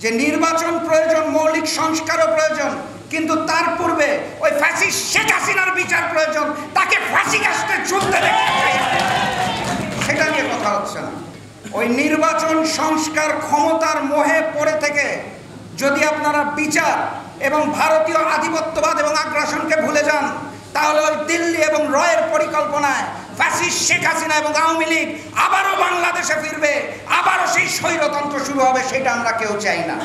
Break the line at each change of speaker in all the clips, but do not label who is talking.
যে নির্বাচন প্রয়োজন, মৌলিক সংস্কারও প্রয়োজন, কিন্তু তার পূর্বে ওই ফ্যাসিস্ট শেখ হাসিনার বিচার প্রয়োজন, তাকে ফাঁসি কাস্টে ঝুলতে দেখতে চাই, সেটা নিয়ে কথা হচ্ছে না। ওই নির্বাচন সংস্কার ক্ষমতার মোহে পড়ে থেকে যদি আপনারা বিচার এবং ভারতীয় আধিপত্যবাদ এবং আগ্রাসনকে ভুলে যান, তাহলে ওই দিল্লি এবং রয়ের পরিকল্পনায় ফ্যাসিস্ট শেখ হাসিনা এবং আওয়ামী লীগ আবারও বাংলাদেশে ফিরবে, আবারও সেই স্বৈরতন্ত্র শুরু হবে, সেটা আমরা কেউ চাই না।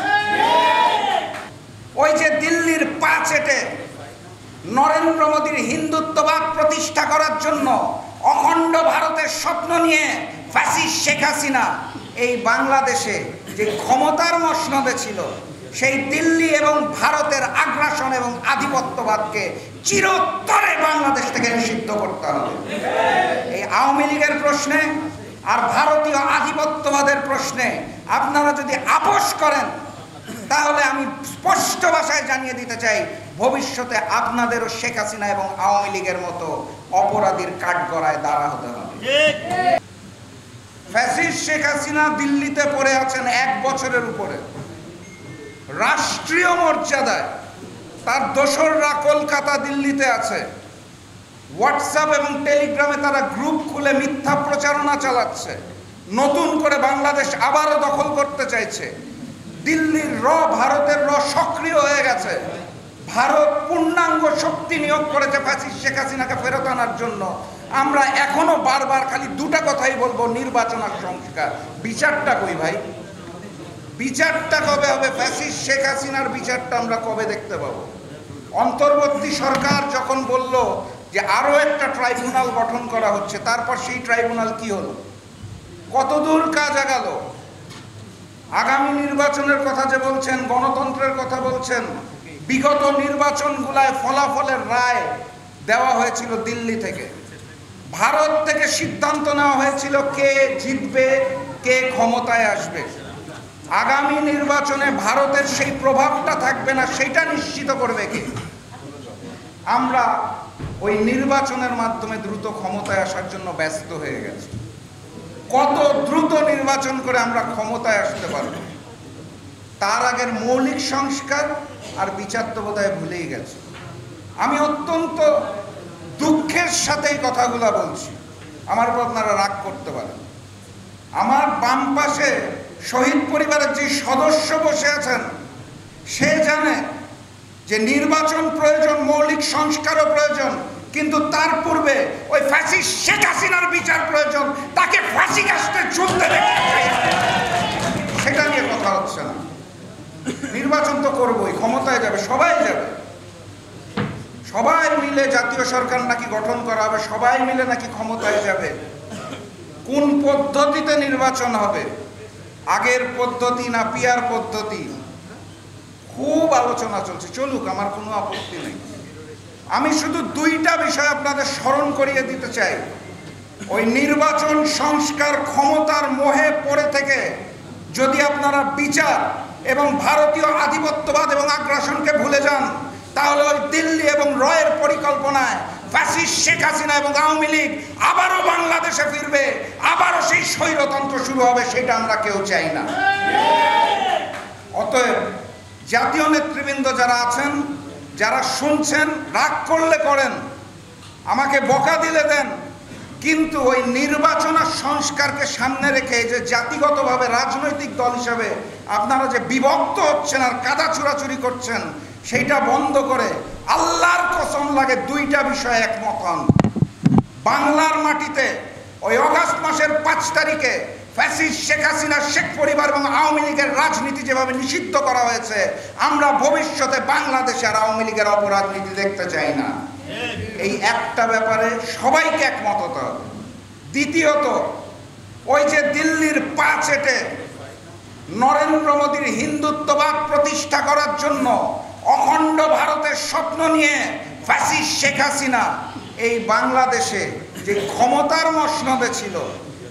ওই যে দিল্লির পা চেটে নরেন্দ্র মোদীর হিন্দুত্ববাদ প্রতিষ্ঠা করার জন্য অখণ্ড ভারতের স্বপ্ন নিয়ে ফ্যাসিস্ট শেখ হাসিনা এই বাংলাদেশে যে ক্ষমতার মসনদে ছিল, সেই দিল্লি এবং ভারতের আগ্রাসন এবং আধিপত্যবাদকে চিরতরে বাংলাদেশ থেকে নিষিদ্ধ করতে হবে। এই আওয়ামী লীগের প্রশ্নে আর ভারতীয় আধিপত্যবাদের প্রশ্নে আপনারা যদি আপোষ করেন, তাহলে আমি স্পষ্ট ভাষায় জানিয়ে দিতে চাই, ভবিষ্যতে আপনাদেরও শেখ হাসিনা এবং আওয়ামী লীগের মতো অপরাধীর কাঠগড়ায় দাঁড়া হতে হবে। ফ্যাসিস্ট শেখ হাসিনা দিল্লিতে পড়ে আছেন 1 বছরের উপরে, রাষ্ট্রীয় মর্যাদায়। তার দোসররা কলকাতা, দিল্লিতে আছে। হোয়াটসঅ্যাপ এবং টেলিগ্রামে তারা গ্রুপ খুলে মিথ্যা প্রচারণা চালাচ্ছে, নতুন করে বাংলাদেশ আবারও দখল করতে চাইছে। দিল্লির ভারতের সক্রিয় হয়ে গেছে। ভারত পূর্ণাঙ্গ শক্তি নিয়োগ করেছে ফ্যাসিস্ট শেখ হাসিনাকে ফেরত আনার জন্য। আমরা এখনো বারবার খালি দুটা কথাই বলবো, নির্বাচন আর সংস্কার। বিচারটা কই ভাই? বিচারটা কবে হবে? ফ্যাসিস্ট শেখ হাসিনার বিচারটা আমরা কবে দেখতে পাবো? অন্তর্বর্তী সরকার যখন বলল যে আরো একটা ট্রাইব্যুনাল গঠন করা হচ্ছে, তারপর সেই ট্রাইব্যুনাল কি হলো? কতদূর কাজ আগাল? আগামী নির্বাচনের কথা যে বলছেন, গণতন্ত্রের কথা বলছেন, বিগত নির্বাচনগুলায় ফলাফলের রায় দেওয়া হয়েছিল দিল্লি থেকে। ভারত থেকে সিদ্ধান্ত নেওয়া হয়েছিল কে জিতবে, কে ক্ষমতায় আসবে। আগামী নির্বাচনে ভারতের সেই প্রভাবটা থাকবে না, সেটা নিশ্চিত করবে কে? আমরা ওই নির্বাচনের মাধ্যমে দ্রুত ক্ষমতায় আসার জন্য ব্যস্ত হয়ে গেছি। কত দ্রুত নির্বাচন করে আমরা ক্ষমতায় আসতে পারব, তার আগের মৌলিক সংস্কার আর বিচার তো বোধহয় ভুলেই গেছে। আমি অত্যন্ত দুঃখের সাথে এই কথাগুলো বলছি, আমার উপর আপনারা রাগ করতে পারেন। আমার বাম পাশে শহীদ পরিবারের যে সদস্য বসে আছেন, সে জানে যে নির্বাচন প্রয়োজন, মৌলিক সংস্কারও প্রয়োজন, কিন্তু তার পূর্বে ওই ফ্যাসিস্ট শেখ হাসিনার বিচার প্রয়োজন, তাকে ফাঁসি কাস্টে ঝুলতে দেখতে চাই, সেটা নিয়ে কথা হচ্ছে না। নির্বাচন তো করবোই, ক্ষমতায় যাবে, সবাই যাবে। সবাই মিলে জাতীয় সরকার নাকি গঠন করা হবে, সবাই মিলে নাকি ক্ষমতায় যাবে। কোন পদ্ধতিতে নির্বাচন হবে, আগের পদ্ধতি না পিয়ার পদ্ধতি, খুব আলোচনা চলছে। চলুক, আমার কোনো আপত্তি নেই। আমি শুধু দুইটা বিষয় আপনাদের স্মরণ করিয়ে দিতে চাই। ওই নির্বাচন সংস্কার ক্ষমতার মোহে পড়ে থেকে যদি আপনারা বিচার এবং ভারতীয় আধিপত্যবাদ এবং আগ্রাসনকে ভুলে যান, তাহলে ওই দিল্লি এবং রয়ের পরিকল্পনায় ফ্যাসিস্ট শেখ হাসিনা এবং আওয়ামী লীগ আবারও বাংলাদেশে ফিরবে, আবারও সেই স্বৈরতন্ত্র শুরু হবে, সেটা আমরা কেউ চাই না। অতএব জাতীয় নেতৃবৃন্দ যারা আছেন, যারা শুনছেন, রাগ করলে করেন, আমাকে বকা দিলে দেন, কিন্তু ওই নির্বাচন আর সংস্কারকে সামনে রেখে যে জাতিগতভাবে রাজনৈতিক দল হিসাবে আপনারা যে বিভক্ত হচ্ছেন আর কাদা চুরাচুরি করছেন, সেইটা বন্ধ করে আল্লাহর কসম লাগে দুইটা বিষয়ে একমত হন। বাংলার মাটিতে ওই অগাস্ট মাসের 5 তারিখে ফ্যাসিস্ট শেখ হাসিনা, শেখ পরিবার এবং আওয়ামী লীগের রাজনীতি যেভাবে নিষিদ্ধ করা হয়েছে, আমরা ভবিষ্যতে বাংলাদেশে আর আওয়ামী লীগের অপরাধ নীতি দেখতে চাই না। এই একটা ব্যাপারে সবাইকে একমত হতে হবে। দ্বিতীয়ত, ওই যে দিল্লির পা চেটে নরেন্দ্র মোদীর হিন্দুত্ববাদ প্রতিষ্ঠা করার জন্য অখণ্ড ভারতের স্বপ্ন নিয়ে ফ্যাসিস্ট শেখ হাসিনা এই বাংলাদেশে যে ক্ষমতার মসনদে ছিল,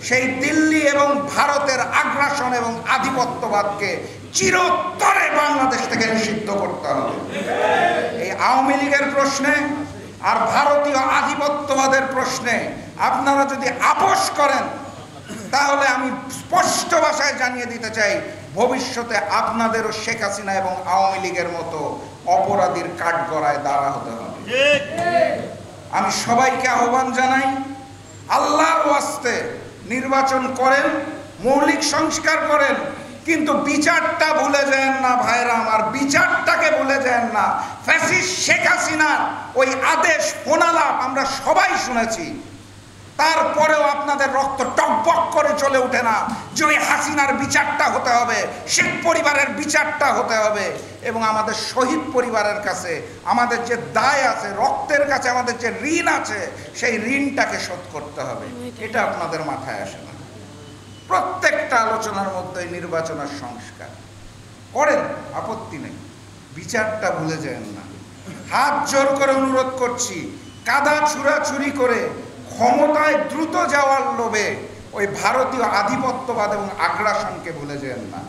সেই দিল্লি এবং ভারতের আগ্রাসন এবং আধিপত্যবাদকে চিরতরে বাংলাদেশ থেকে নিষিদ্ধ করতে হবে। এই আওয়ামী লীগের প্রশ্নে আর ভারতীয় আধিপত্যবাদের প্রশ্নে আপনারা যদি আপোষ করেন, তাহলে আমি স্পষ্ট ভাষায় জানিয়ে দিতে চাই, ভবিষ্যতে আপনাদেরও শেখ হাসিনা এবং আওয়ামী লীগের মতো অপরাধীর কাঠগড়ায় দাঁড়া হতে হবে। আমি সবাইকে আহ্বান জানাই, আল্লাহর ওয়াস্তে নির্বাচন করেন, মৌলিক সংস্কার করেন, কিন্তু বিচারটা ভুলে যান না ভাইরা আমার, বিচারটাকে ভুলে যান না। ফ্যাসিস্ট শেখ হাসিনার ওই আদেশ ফোনালাপ আমরা সবাই শুনেছি, তারপরেও আপনাদের রক্ত টকবক করে চলে ওঠে না যে ওই হাসিনার বিচারটা হতে হবে, শেখ পরিবারের বিচারটা হতে হবে, এবং আমাদের শহীদ পরিবারের কাছে আমাদের যে দায় আছে, রক্তের কাছে আমাদের যে ঋণ আছে, সেই ঋণটাকে শোধ করতে হবে। এটা আপনাদের মাথায় আসে না। প্রত্যেকটা আলোচনার মধ্যে নির্বাচনের সংস্কার করেন, আপত্তি নেই, বিচারটা ভুলে যান না। হাত জোর করে অনুরোধ করছি, কাদা ছুড়াছুরি করে ক্ষমতায় দ্রুত যাওয়ার লোভে ওই ভারতীয় আধিপত্যবাদ এবং আগ্রাসনকে ভুলে যান না।